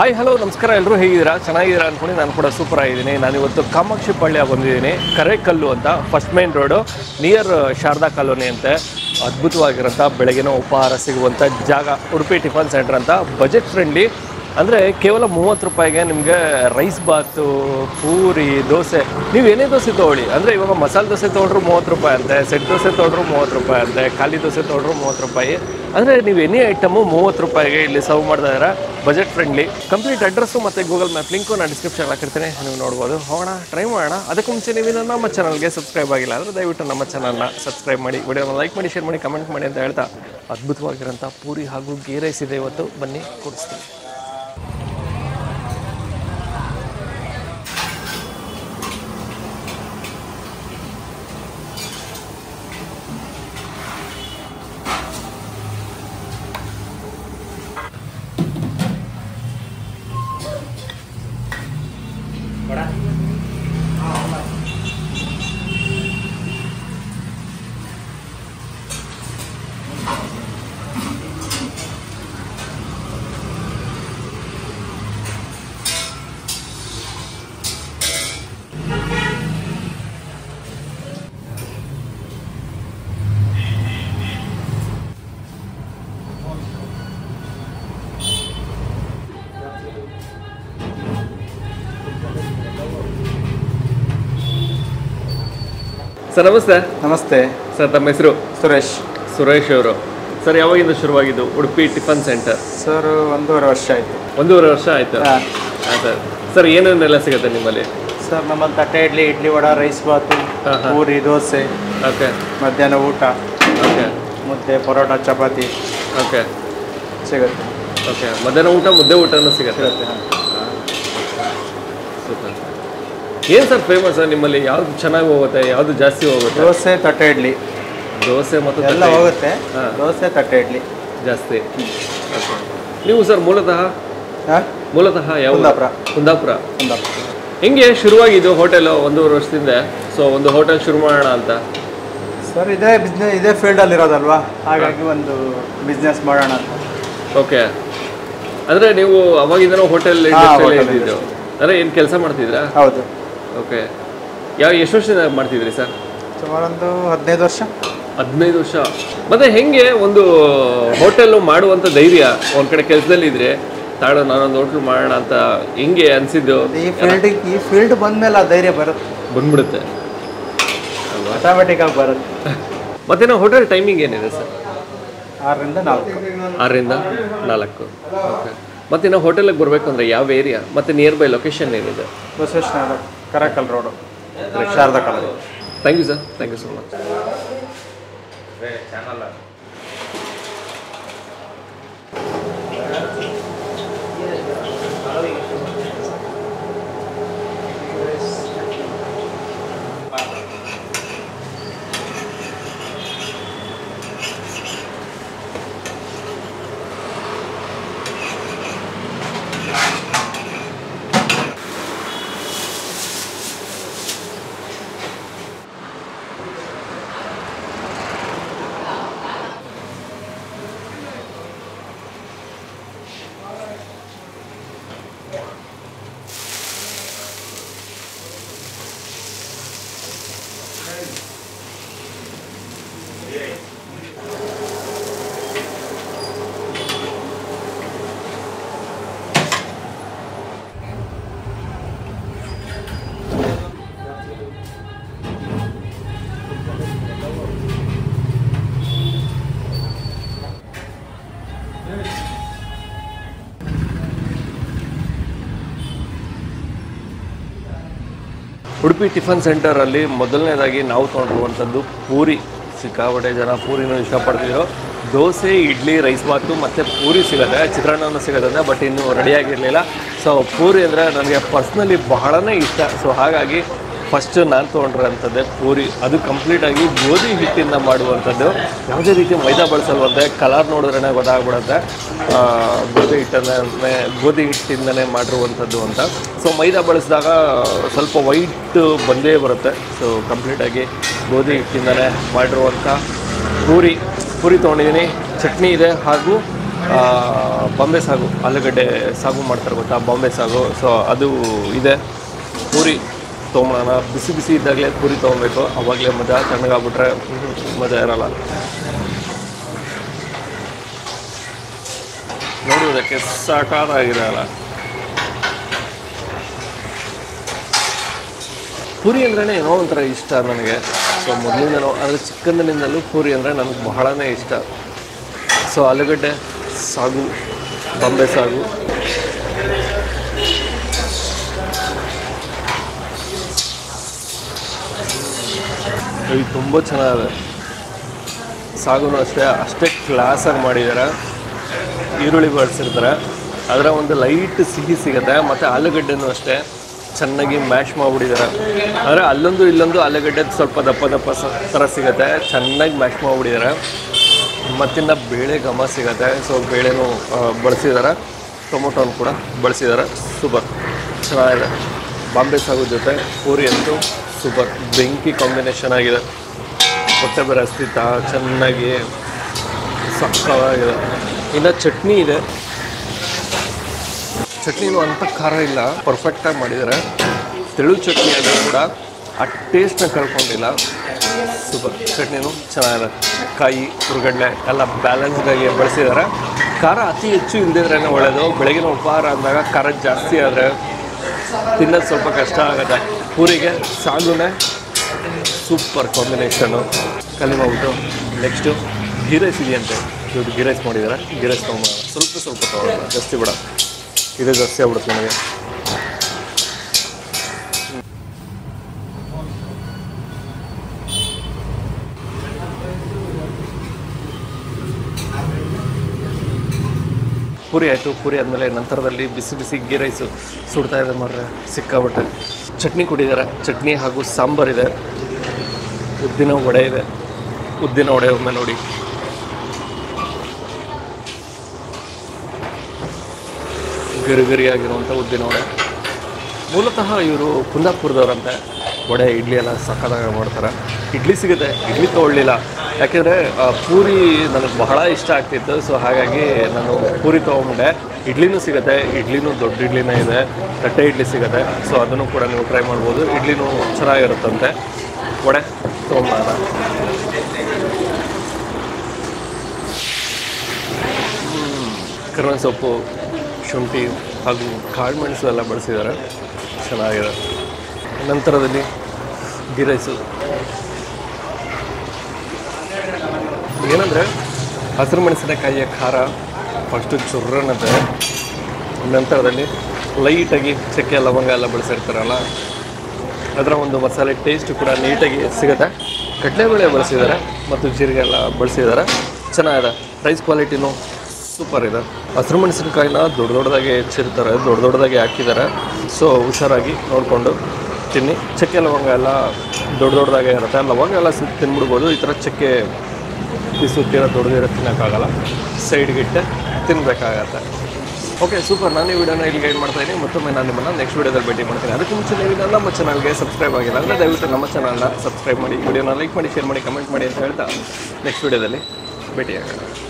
Hi hello ನಮಸ್ಕಾರ, ಎಲ್ಲರೂ ಹೇಗಿದ್ದೀರಾ? ಚೆನ್ನಾಗಿದ್ದೀರಾ ಅಂದ್ಕೊಂಡು ನಾನು ಕೂಡ ಸೂಪರ್ ಆಗಿದ್ದೀನಿ. ನಾನಿವತ್ತು ಕಾಮಾಕ್ಷಿ ಪಾಳ್ಯ ಬಂದಿದ್ದೀನಿ. ಕರೇಕಲ್ಲು ಅಂತ, first main road near Sharada colony ಅಂತೆ. ಅದ್ಭುತವಾಗಿರೋಂಥ ಬೆಳಗಿನ ಉಪಹಾರ ಸಿಗುವಂಥ ಜಾಗ ಉಡುಪಿ ಟಿಫನ್ ಸೆಂಟರ್ ಅಂತ. ಬಜೆಟ್ ಫ್ರೆಂಡ್ಲಿ ಅಂದರೆ ಕೇವಲ 30 ರೂಪಾಯಿಗೆ ನಿಮಗೆ ರೈಸ್ ಬಾತು, ಪೂರಿ, ದೋಸೆ, ನೀವು ಏನೇ ದೋಸೆ ತೊಗೊಳ್ಳಿ. ಅಂದರೆ ಇವಾಗ ಮಸಾಲೆ ದೋಸೆ ತೊಗೊಂಡ್ರು 30 ರೂಪಾಯಿ ಅಂತೆ, ಸೆಟ್ ದೋಸೆ ತೊಗೊಂಡ್ರು 30 ರೂಪಾಯಿ ಅಂತೆ, ಖಾಲಿ ದೋಸೆ ತೊಗೊಂಡ್ರು 30 ರೂಪಾಯಿ. ಅಂದರೆ ನೀವು ಎನಿ ಐಟಮು 30 ರೂಪಾಯಿಗೆ ಇಲ್ಲಿ ಸರ್ವ್ ಮಾಡ್ತಾ ಇದ್ದಾರೆ. Budget friendly. ಕಂಪ್ಲೀಟ್ ಅಡ್ರೆಸ್ಸು ಮತ್ತು ಗೂಗಲ್ ಮ್ಯಾಪ್ ಲಿಂಕು ನಾನು ಡಿಸ್ಕ್ರಿಪ್ಷನ್ ಹಾಕಿರ್ತೀನಿ, ನೀವು ನೋಡ್ಬೋದು. ಹೋಗೋಣ, ಟ್ರೈ ಮಾಡೋಣ. ಅದಕ್ಕೂ ಮುಂಚೆ ನೀವು ನಮ್ಮ ಚಾನಲ್ಗೆ ಸಬ್ಸ್ಕ್ರೈಬ್ ಆಗಿಲ್ಲ ಅಂದರೆ ದಯವಿಟ್ಟು ನಮ್ಮ ಚಾನಲ್ನ ಸಬ್ಸ್ಕ್ರೈಬ್ ಮಾಡಿ, ವಿಡಿಯೋನ ಲೈಕ್ ಮಾಡಿ, ಶೇರ್ ಮಾಡಿ, ಕಮೆಂಟ್ ಮಾಡಿ ಅಂತ ಹೇಳ್ತಾ, ಅದ್ಭುತವಾಗಿರೋಂಥ ಪೂರಿ ಹಾಗೂ ಗೀ ರೈಸ್ ಇದೆ ಇವತ್ತು, ಬನ್ನಿ ಕೊಡಿಸ್ತೀನಿ. ಸರ್ ನಮಸ್ತೆ. ನಮಸ್ತೆ ಸರ್, ತಮ್ಮ ಹೆಸರು? ಸುರೇಶ್ ಅವರು. ಸರ್, ಯಾವಾಗಿಂದ ಶುರುವಾಗಿದ್ದು ಉಡುಪಿ ಟಿಫನ್ ಸೆಂಟರ್? ಸರ್ 1.5 ವರ್ಷ ಆಯಿತು. 1.5 ವರ್ಷ ಆಯಿತು. ಹಾಂ ಸರ್. ಸರ್, ಏನೇನೆಲ್ಲ ಸಿಗುತ್ತೆ ನಿಮ್ಮಲ್ಲಿ? ಸರ್ ನಮ್ಮಲ್ಲಿ ತಟ್ಟೆ ಇಡ್ಲಿ, ಇಡ್ಲಿ ವಡ, ರೈಸ್ ಬಾತು, ಪೂರಿ, ದೋಸೆ. ಓಕೆ. ಮಧ್ಯಾಹ್ನ ಊಟ. ಓಕೆ. ಮುದ್ದೆ, ಪರೋಟ, ಚಪಾತಿ. ಓಕೆ. ಸಿಗುತ್ತೆ. ಓಕೆ. ಮಧ್ಯಾಹ್ನ ಊಟ, ಮುದ್ದೆ ಊಟನೂ ಸಿಗುತ್ತೆ. ಹಾಂ. ಸೂಪರ್. ಏನು ಸರ್ ಫೇಮಸ್ ನಿಮ್ಮಲ್ಲಿ? ಯಾವುದು ಚೆನ್ನಾಗಿ ಹೋಗುತ್ತೆ, ಯಾವುದು ಜಾಸ್ತಿ ಹೋಗುತ್ತೆ? ದೋಸೆ, ತಟ್ಟೆ ಇಡ್ಲಿ. ದೋಸೆ ಮತ್ತು ಎಲ್ಲ ಹೋಗುತ್ತೆ. ದೋಸೆ, ತಟ್ಟೆ ಇಡ್ಲಿ ಜಾಸ್ತಿ. ಓಕೆ. ನೀವು ಸರ್ ಮೂಲತಃ ಯಾವ? ಕುಂದಾಪುರ. ಹೆಂಗೆ ಶುರುವಾಗಿದ್ದು ಹೋಟೆಲು 1.5 ವರ್ಷದಿಂದ? ಸೊ ಒಂದು ಹೋಟೆಲ್ ಶುರು ಮಾಡೋಣ ಅಂತ. ಸರ್ ಇದೇ ಫೀಲ್ಡಲ್ಲಿ ಇರೋದಲ್ವಾ, ಹಾಗಾಗಿ ಒಂದು ಬಿಸ್ನೆಸ್ ಮಾಡೋಣ ಅಂತ. ಓಕೆ. ಅಂದರೆ ನೀವು ಅವಾಗಿಂದನೂ ಹೋಟೆಲ್ ಇಂಡಸ್ಟ್ರಿಯಲ್ಲಿ ಇದ್ದಿದ್ದು? ಅಂದರೆ ಏನು ಕೆಲಸ ಮಾಡ್ತಿದ್ರಾ? ಹೌದು. ಓಕೆ. ಎಷ್ಟು ವರ್ಷದಿಂದ ಮಾಡ್ತಿದ್ರಿ ಸರ್? ಸುಮಾರು ಒಂದು 15 ವರ್ಷ. 15 ವರ್ಷ. ಮತ್ತು ಹೆಂಗೆ ಒಂದು ಹೋಟೆಲ್ಲು ಮಾಡುವಂಥ ಧೈರ್ಯ? ಒಂದು ಕಡೆ ಕೆಲಸದಲ್ಲಿ ಇದ್ರೆ ತಾಳು ನಾನೊಂದು ಹೋಟ್ಲು ಮಾಡೋಣ ಅಂತ ಹೆಂಗೆ ಅನಿಸಿದ್ದು? ಈ ಫೀಲ್ಡ್ ಬಂದಮೇಲೆ ಆ ಧೈರ್ಯ ಬಂದ್ಬಿಡುತ್ತೆ ಅಲ್ವಾ? ಆಟೋಮೆಟಿಕ್ಕಾಗಿ ಬರುತ್ತೆ. ಮತ್ತೇನೋ ಹೋಟೆಲ್ ಟೈಮಿಂಗ್ ಏನಿದೆ ಸರ್? 6ರಿಂದ 4. 6ರಿಂದ 4. ಓಕೆ. ಮತ್ತಿನ್ನು ಹೋಟೆಲಿಗೆ ಬರಬೇಕು ಅಂದರೆ ಯಾವ ಏರಿಯಾ ಮತ್ತು ನಿಯರ್ ಬೈ ಲೊಕೇಶನ್ ಏನಿದೆ? Basaveshwara, Karkal road, Sharada colony. Thank you sir. Thank you so much. Udupi tiffin ಸೆಂಟರಲ್ಲಿ ಮೊದಲನೇದಾಗಿ ನಾವು ತೊಗೊಂಡಿರುವಂಥದ್ದು ಪೂರಿ. ಸಿಕ್ಕಾಪಟ್ಟೆ ಜನ ಪೂರಿನೂ ಇಷ್ಟಪಡ್ತಿದ್ರು. ದೋಸೆ, ಇಡ್ಲಿ, ರೈಸ್ ಬಾತು ಮತ್ತು ಪೂರಿ ಸಿಗುತ್ತೆ, ಚಿತ್ರಾನ್ನನೂ ಸಿಗುತ್ತೆ. ಬಟ್ ಇನ್ನೂ ರೆಡಿಯಾಗಿರಲಿಲ್ಲ. ಸೊ ಪೂರಿ ಅಂದರೆ ನನಗೆ ಪರ್ಸ್ನಲಿ ಬಹಳನೇ ಇಷ್ಟ. ಸೊ ಹಾಗಾಗಿ ಫಸ್ಟು ನಾನು ತೊಗೊಂಡಿರೋಂಥದ್ದೇ ಪೂರಿ. ಅದು ಕಂಪ್ಲೀಟಾಗಿ ಗೋಧಿ ಹಿಟ್ಟಿಂದ ಮಾಡುವಂಥದ್ದು, ಯಾವುದೇ ರೀತಿ ಮೈದಾ ಬಳಸಲ್ವಂತೆ. ಕಲರ್ ನೋಡಿದ್ರೇ ಗೊತ್ತಾಗ್ಬಿಡುತ್ತೆ ಗೋಧಿ ಹಿಟ್ಟಿಂದನೇ ಮಾಡಿರುವಂಥದ್ದು ಅಂತ. ಸೊ ಮೈದಾ ಬಳಸಿದಾಗ ಸ್ವಲ್ಪ ವೈಟ್ ಬಂದೇ ಬರುತ್ತೆ. ಸೊ ಕಂಪ್ಲೀಟಾಗಿ ಗೋಧಿ ಹಿಟ್ಟಿಂದನೇ ಮಾಡಿರುವಂಥ ಪೂರಿ ತೊಗೊಂಡಿದ್ದೀನಿ. ಚಟ್ನಿ ಇದೆ ಹಾಗೂ ಬಾಂಬೆ ಸಾಗು, ಆಲೂಗಡ್ಡೆ ಸಾಗು ಮಾಡ್ತಾರೆ ಗೊತ್ತಾ, ಬಾಂಬೆ ಸಾಗು. ಸೊ ಅದು ಇದೆ. ಪೂರಿ ತೊಗೊಂಬೋಣ, ಬಿಸಿ ಬಿಸಿ ಇದ್ದಾಗಲೇ ಪೂರಿ ತೊಗೊಬೇಕು, ಅವಾಗಲೇ ಮಜಾ. ತಣ್ಣಗಾಗ್ಬಿಟ್ರೆ ಮಜಾ ಇರಲ್ಲ. ನೋಡುವುದಕ್ಕೆ ಸಾಕಾಗಿದೆ ಅಲ್ಲ. ಪೂರಿ ಅಂದ್ರೇ ಏನೋ ಒಂಥರ ಇಷ್ಟ ನನಗೆ. ಸೊ ಮೊದಲಿಂದನೂ ಅಂದರೆ ಚಿಕ್ಕಂದಿನಿಂದಲೂ ಪೂರಿ ಅಂದರೆ ನನಗೆ ಬಹಳನೇ ಇಷ್ಟ. ಸೊ ಆಲೂಗಡ್ಡೆ ಸಾಗು, ಬಾಂಬೆ ಸಾಗು, ಇದು ತುಂಬ ಚೆನ್ನಾಗಿದೆ. ಸಾಗುನು ಅಷ್ಟೇ ಕ್ಲಾಸಾಗಿ ಮಾಡಿದ್ದಾರೆ. ಈರುಳ್ಳಿ ಬಳಸಿರ್ತಾರೆ, ಅದರ ಒಂದು ಲೈಟ್ ಸಿಹಿ ಸಿಗುತ್ತೆ. ಮತ್ತು ಆಲೂಗಡ್ಡೆನೂ ಅಷ್ಟೇ ಚೆನ್ನಾಗಿ ಮ್ಯಾಶ್ ಮಾಡಿಬಿಟ್ಟಿದ್ದಾರೆ. ಆದರೆ ಅಲ್ಲೊಂದು ಇಲ್ಲೊಂದು ಆಲೂಗಡ್ಡೆ ಸ್ವಲ್ಪ ದಪ್ಪ ದಪ್ಪ ಥರ ಸಿಗುತ್ತೆ, ಚೆನ್ನಾಗಿ ಮ್ಯಾಶ್ ಮಾಡಿಬಿಟ್ಟಿದ್ದಾರೆ. ಮತ್ತಿನ್ನು ಬೇಳೆ ಘಮ ಸಿಗುತ್ತೆ. ಸೊ ಬೇಳೆನೂ ಬಳಸಿದ್ದಾರೆ, ಟೊಮೊಟೊನು ಕೂಡ ಬಳಸಿದ್ದಾರೆ. ಸೂಪರ್ ಚೆನ್ನಾಗಿದೆ. ಬಾಂಬೆ ಸಾಗು ಜೊತೆ ಪೂರಿ ಅಂತೂ ಸೂಪರ್, ಬೆಂಕಿ ಕಾಂಬಿನೇಷನ್ ಆಗಿದೆ. ಹೊಟ್ಟೆ ಬೇರೆ ಹಸ್ತಿತ್ತ, ಚೆನ್ನಾಗಿ ಸಕ್ಕತ್ತಾಗಿದೆ. ಇನ್ನು ಚಟ್ನಿ ಇದೆ. ಚಟ್ನಿನೂ ಅಂಥ ಖಾರ ಇಲ್ಲ, ಪರ್ಫೆಕ್ಟಾಗಿ ಮಾಡಿದ್ದಾರೆ. ತೆಳು ಚಟ್ನಿ ಆದರೂ ಕೂಡ ಆ ಟೇಸ್ಟ್ನ ಕಳ್ಕೊಂಡಿಲ್ಲ. ಸೂಪರ್. ಚಟ್ನಿನೂ ಚೆನ್ನಾಗಿದೆ. ಕಾಯಿ, ಹುರುಗಡ್ಲೆ ಎಲ್ಲ ಬ್ಯಾಲೆನ್ಸ್ಡಾಗಿ ಬಳಸಿದ್ದಾರೆ. ಖಾರ ಅತಿ ಹೆಚ್ಚು ಇಲ್ಲದಿದ್ರೇ ಒಳ್ಳೆಯದು. ಬೆಳಗಿನ ಉಪಹಾರ ಅಂದಾಗ ಖಾರ ಜಾಸ್ತಿ ಆದರೆ ತಿನ್ನೋದು ಸ್ವಲ್ಪ ಕಷ್ಟ ಆಗುತ್ತೆ. ಪೂರಿಗೆ ಸಾಗುನೇ ಸೂಪರ್ ಕಾಂಬಿನೇಷನ್ನು. ಖಾಲಿ ಮಾಡ್ಬಿಟ್ಟು ನೆಕ್ಸ್ಟು ಗೀ ರೈಸ್ ಇದೆಯಂತೆ. ಇವತ್ತು ಗೀ ರೈಸ್ ಮಾಡಿದ್ದಾರೆ. ಗೀ ರೈಸ್ ತೊಗೊಂಬೋಣ. ಸ್ವಲ್ಪ ತೊಗೊಳ್ಳೋಣ, ಜಾಸ್ತಿ ಬೇಡ. ಇದೇ ಜಾಸ್ತಿ ಆಗ್ಬಿಡುತ್ತೆ ನನಗೆ. ಪೂರಿ ಆಯಿತು. ಪೂರಿ ಆದಮೇಲೆ ನಂತರದಲ್ಲಿ ಬಿಸಿ ಬಿಸಿ ಗೀ ರೈಸು ಸುಡ್ತಾ ಇದೆ ಮಾರ್ರೆ, ಸಿಕ್ಕಾಬಿಟ್ಟೆ. ಚಟ್ನಿ ಕೊಟ್ಟಿದ್ದಾರೆ. ಚಟ್ನಿ ಹಾಗೂ ಸಾಂಬಾರಿದೆ. ಉದ್ದಿನ ವಡೆ ಇದೆ. ಉದ್ದಿನ ವಡೆ ಒಮ್ಮೆ ನೋಡಿ. ಗರಿಗರಿಯಾಗಿರುವಂಥ ಉದ್ದಿನ ವಡೆ. ಮೂಲತಃ ಇವರು ಕುಂದಾಪುರದವ್ರಂತೆ. ವಡೆ ಇಡ್ಲಿ ಎಲ್ಲ ಸಕ್ಕತ್ತಾಗಿ ಮಾಡ್ತಾರೆ. ಇಡ್ಲಿ ಸಿಗುತ್ತೆ, ಇಡ್ಲಿ ತೊಗೊಳ್ಳಿಲ್ಲ, ಯಾಕೆಂದರೆ ಪೂರಿ ನನಗೆ ಬಹಳ ಇಷ್ಟ ಆಗ್ತಿತ್ತು. ಸೊ ಹಾಗಾಗಿ ನಾನು ಪೂರಿ ತೊಗೊಂಡೆ. ಇಡ್ಲಿನೂ ಸಿಗುತ್ತೆ, ಇಡ್ಲಿನೂ ದೊಡ್ಡ ಇಡ್ಲಿನೇ ಇದೆ, ತಟ್ಟೆ ಇಡ್ಲಿ ಸಿಗುತ್ತೆ. ಸೊ ಅದನ್ನು ಕೂಡ ನೀವು ಟ್ರೈ ಮಾಡ್ಬೋದು. ಇಡ್ಲಿನೂ ಚೆನ್ನಾಗಿರುತ್ತಂತೆ. ವಡೆ ತೊಗೊಂಬೋಣ. ಕರಿಬೇವಿನ ಸೊಪ್ಪು, ಶುಂಠಿ ಹಾಗೂ ಕಾಳುಮೆಣಸು ಎಲ್ಲ ಬಳಸಿದ್ದಾರೆ. ಚೆನ್ನಾಗಿದೆ. ನಂತರದಲ್ಲಿ ಗೀ ರೈಸು. ಏನಂದರೆ ಹಸಿರು ಮೆಣಸಿನಕಾಯಿಯ ಖಾರ ಫಸ್ಟು ಚುರ್ರನ್ನತ್ತೆ. ನಂತರದಲ್ಲಿ ಲೈಟಾಗಿ ಚಕ್ಕೆ ಲವಂಗ ಎಲ್ಲ ಬಳಸಿರ್ತಾರಲ್ಲ, ಅದರ ಒಂದು ಮಸಾಲೆ ಟೇಸ್ಟ್ ಕೂಡ ನೀಟಾಗಿ ಸಿಗುತ್ತೆ. ಕಡಲೆಬೇಳೆ ಬಳಸಿದ್ದಾರೆ ಮತ್ತು ಜೀರಿಗೆ ಎಲ್ಲ ಬಳಸಿದ್ದಾರೆ. ಚೆನ್ನಾಗಿದೆ. ರೈಸ್ ಕ್ವಾಲಿಟಿನೂ ಸೂಪರ್ ಇದೆ. ಹಸಿರು ಮೆಣಸಿನಕಾಯಿನ ದೊಡ್ಡದಾಗಿ ಹೆಚ್ಚಿರ್ತಾರೆ, ದೊಡ್ಡದಾಗಿ ಹಾಕಿದ್ದಾರೆ. ಸೊ ಹುಷಾರಾಗಿ ನೋಡಿಕೊಂಡು ತಿನ್ನಿ. ಚಕ್ಕೆ ಲವಂಗ ಎಲ್ಲ ದೊಡ್ಡದಾಗೇ ಇರುತ್ತೆ. ಲವಂಗ ಎಲ್ಲ ತಿನ್ಬಿಡ್ಬೋದು. ಈ ಥರ ಚಕ್ಕೆ ಬಿಸುತ್ತಿರೋ ದೊಡ್ಡದಿರೋ ತಿನ್ನೋಕ್ಕಾಗಲ್ಲ, ಸೈಡ್ಗಿಟ್ಟೆ ತಿನ್ನಬೇಕಾಗತ್ತೆ. Okay, super. ನಾನು ಈ ವಿಡಿಯೋನ ಇಲ್ಲಿ ಗೈಡ್ ಮಾಡ್ತಾಯಿದ್ದೀನಿ. ಮತ್ತೊಮ್ಮೆ ನಾನು ನಿಮ್ಮನ್ನು ನೆಕ್ಸ್ಟ್ ವಿಡಿಯೋದಲ್ಲಿ ಭೇಟಿ ಮಾಡ್ತೀನಿ. ಅದಕ್ಕೆ ಮುಂಚೆ ನೀವು ನಮ್ಮ ಚಾನಲ್ಗೆ ಸಬ್ಸ್ಕ್ರೈಬ್ ಆಗಿಲ್ಲ ಅಂದರೆ ದಯವಿಟ್ಟು ನಮ್ಮ ಚಾನಲ್ನ ಸಬ್ಸ್ಕ್ರೈಬ್ ಮಾಡಿ, ವಿಡಿಯೋನ ಲೈಕ್ ಮಾಡಿ, ಶೇರ್ ಮಾಡಿ, ಕಮೆಂಟ್ ಮಾಡಿ ಅಂತ ಹೇಳ್ತಾ ನೆಕ್ಸ್ಟ್ ವಿಡಿಯೋದಲ್ಲಿ ಭೇಟಿಯಾಗೋಣ.